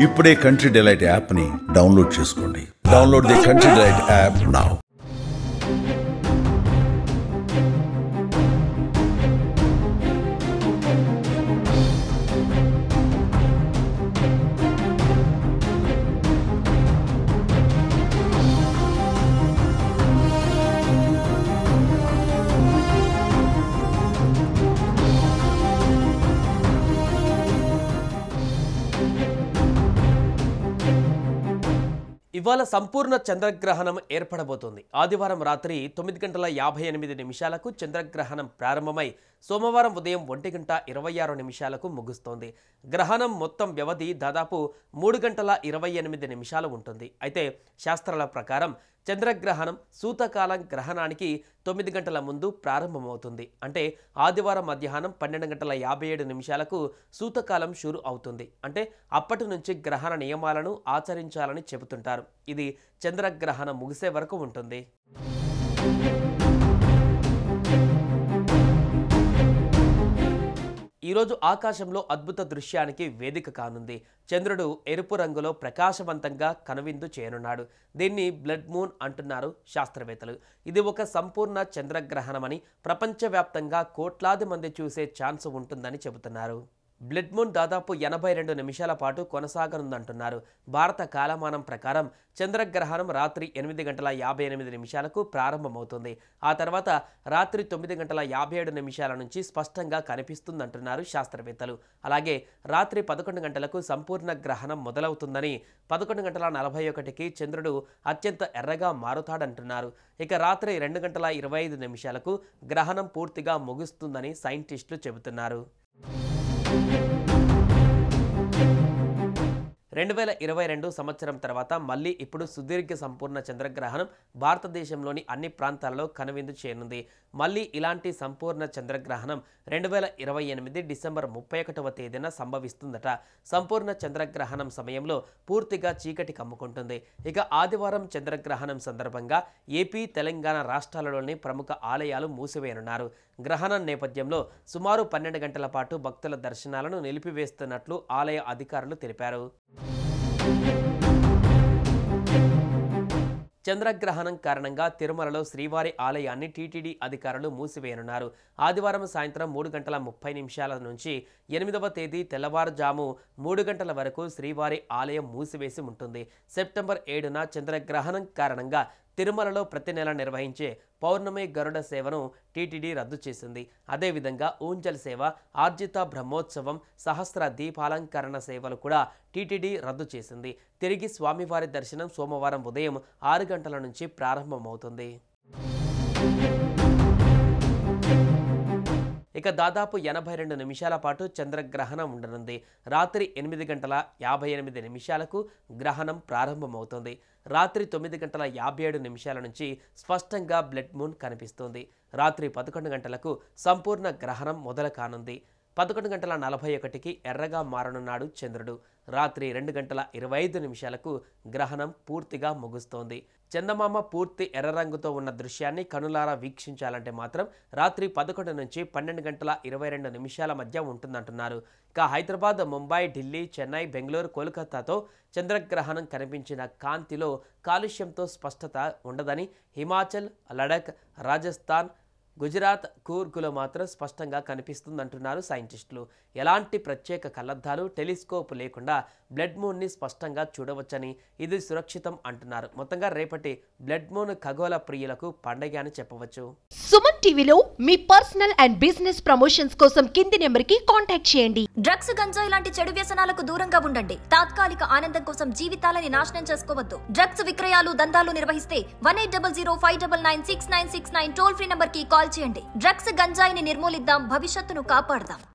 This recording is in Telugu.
ఇప్పుడే కంట్రీ డిలైట్ యాప్ని డౌన్లోడ్ చేసుకోండి. Download the country delight app now. ఇవాళ సంపూర్ణ చంద్రగ్రహణం ఏర్పడబోతోంది. ఆదివారం రాత్రి 9:58 చంద్రగ్రహణం ప్రారంభమై సోమవారం ఉదయం 1:26 ముగుస్తోంది. గ్రహణం మొత్తం వ్యవధి దాదాపు 3:28 ఉంటుంది. అయితే శాస్త్రాల ప్రకారం చంద్రగ్రహణం సూతకాలం గ్రహణానికి 9 గంటల ముందు ప్రారంభమవుతుంది. అంటే ఆదివారం మధ్యాహ్నం 12:57 సూతకాలం షురు అవుతుంది. అంటే అప్పటి నుంచి గ్రహణ నియమాలను ఆచరించాలని చెబుతుంటారు. ఇది చంద్రగ్రహణం ముగిసే వరకు ఉంటుంది. ఈరోజు ఆకాశంలో అద్భుత దృశ్యానికి వేదిక కానుంది. చంద్రుడు ఎరుపు రంగులో ప్రకాశవంతంగా కనువిందు చేయనున్నాడు. దీన్ని బ్లడ్ మూన్ అంటున్నారు శాస్త్రవేత్తలు. ఇది ఒక సంపూర్ణ చంద్రగ్రహణమని, ప్రపంచవ్యాప్తంగా కోట్లాది మంది చూసే ఛాన్స్ ఉంటుందని చెబుతున్నారు. బ్లడ్ మూన్ దాదాపు 82 నిమిషాల పాటు కొనసాగనుందంటున్నారు. భారత కాలమానం ప్రకారం చంద్రగ్రహణం రాత్రి 8:58 ప్రారంభమవుతుంది. ఆ తర్వాత రాత్రి 9:57 నుంచి స్పష్టంగా కనిపిస్తుందంటున్నారు శాస్త్రవేత్తలు. అలాగే రాత్రి 11 గంటలకు సంపూర్ణ గ్రహణం మొదలవుతుందని, 11:41 చంద్రుడు అత్యంత ఎర్రగా మారుతాడంటున్నారు. ఇక రాత్రి 2:25 గ్రహణం పూర్తిగా ముగుస్తుందని సైంటిస్టులు చెబుతున్నారు. 2022 సంవత్సరం తర్వాత మళ్ళీ ఇప్పుడు సుదీర్ఘ సంపూర్ణ చంద్రగ్రహణం భారతదేశంలోని అన్ని ప్రాంతాల్లో కనువిందు చేయనుంది. మళ్ళీ ఇలాంటి సంపూర్ణ చంద్రగ్రహణం 2028 డిసెంబర్ 31వ తేదీన సంభవిస్తుందట. సంపూర్ణ చంద్రగ్రహణం సమయంలో పూర్తిగా చీకటి కమ్ముకుంటుంది. ఇక ఆదివారం చంద్రగ్రహణం సందర్భంగా ఏపీ, తెలంగాణ రాష్ట్రాలలోని ప్రముఖ ఆలయాలు మూసివేయనున్నారు. గ్రహణం నేపథ్యంలో సుమారు 12 గంటల పాటు భక్తుల దర్శనాలను నిలిపివేస్తున్నట్లు ఆలయ అధికారులు తెలిపారు. చంద్రగ్రహణం కారణంగా తిరుమలలో శ్రీవారి ఆలయాన్ని టీటీడీ అధికారులు మూసివేయనున్నారు. ఆదివారం సాయంత్రం 3:30 నుంచి 8వ తేదీ తెల్లవారుజాము 3 గంటల వరకు శ్రీవారి ఆలయం మూసివేసి ఉంటుంది. సెప్టెంబర్ 7న చంద్రగ్రహణం కారణంగా తిరుమలలో ప్రతి నెల నిర్వహించే పౌర్ణమి గరుడ సేవను టీటీడీ రద్దు చేసింది. అదేవిధంగా ఊంజల్ సేవ, ఆర్జిత బ్రహ్మోత్సవం, సహస్ర దీపాలంకరణ సేవలు కూడా టీటీడీ రద్దు చేసింది. తిరిగి స్వామివారి దర్శనం సోమవారం ఉదయం 6 గంటల నుంచి ప్రారంభమవుతుంది. ఇక దాదాపు 82 నిమిషాల పాటు చంద్రగ్రహణం ఉండనుంది. రాత్రి 8:58 గ్రహణం ప్రారంభమవుతుంది. రాత్రి 9:57 నుంచి స్పష్టంగా బ్లడ్ మూన్ కనిపిస్తుంది. రాత్రి 11 గంటలకు సంపూర్ణ గ్రహణం మొదలు కానుంది. 11:41 ఎర్రగా మారనున్నాడు చంద్రుడు. రాత్రి 2:25 గ్రహణం పూర్తిగా ముగుస్తోంది. చందమామ పూర్తి ఎర్ర రంగుతో ఉన్న దృశ్యాన్ని కనులారా వీక్షించాలంటే మాత్రం రాత్రి 11 నుంచి 12:22 మధ్య ఉంటుందంటున్నారు. ఇక హైదరాబాద్, ముంబై, ఢిల్లీ, చెన్నై, బెంగళూరు, కోల్కతాతో చంద్రగ్రహణం కనిపించిన కాంతిలో కాలుష్యంతో స్పష్టత ఉండదని, హిమాచల్, లడఖ్, రాజస్థాన్, గుజరాత్, కూర్గులో మాత్రం స్పష్టంగా కనిపిస్తుందంటున్నారు సైంటిస్టులు. ఎలాంటి ప్రత్యేక కళ్లద్దాలు, టెలిస్కోప్ లేకుండా బ్లడ్ మూన్ని స్పష్టంగా చూడవచ్చని, ఇది సురక్షితం అంటున్నారు. మొత్తంగా రేపటి బ్లడ్ మూన్ ఖగోళ ప్రియులకు పండగ అని చెప్పవచ్చు. సుమన్ టీవీలో మీ పర్సనల్ అండ్ బిజినెస్ ప్రమోషన్స్ కోసం కింది నెంబర్కి కాంటాక్ట్ చేయండి. డ్రగ్స్, గంజాయి లాంటి చెడు వ్యసనాలకు దూరంగా ఉండండి. తాత్కాలిక ఆనందం కోసం జీవితాలని నాశనం చేసుకోవద్దు. డ్రగ్స్ విక్రయాలు, దందాలు నిర్వహిస్తే 1800599696 టోల్ ఫ్రీ నంబర్ కి కాల్ చేయండి. డ్రగ్స్, గంజాయిని నిర్మూలిద్దాం, భవిష్యత్తును కాపాడదాం.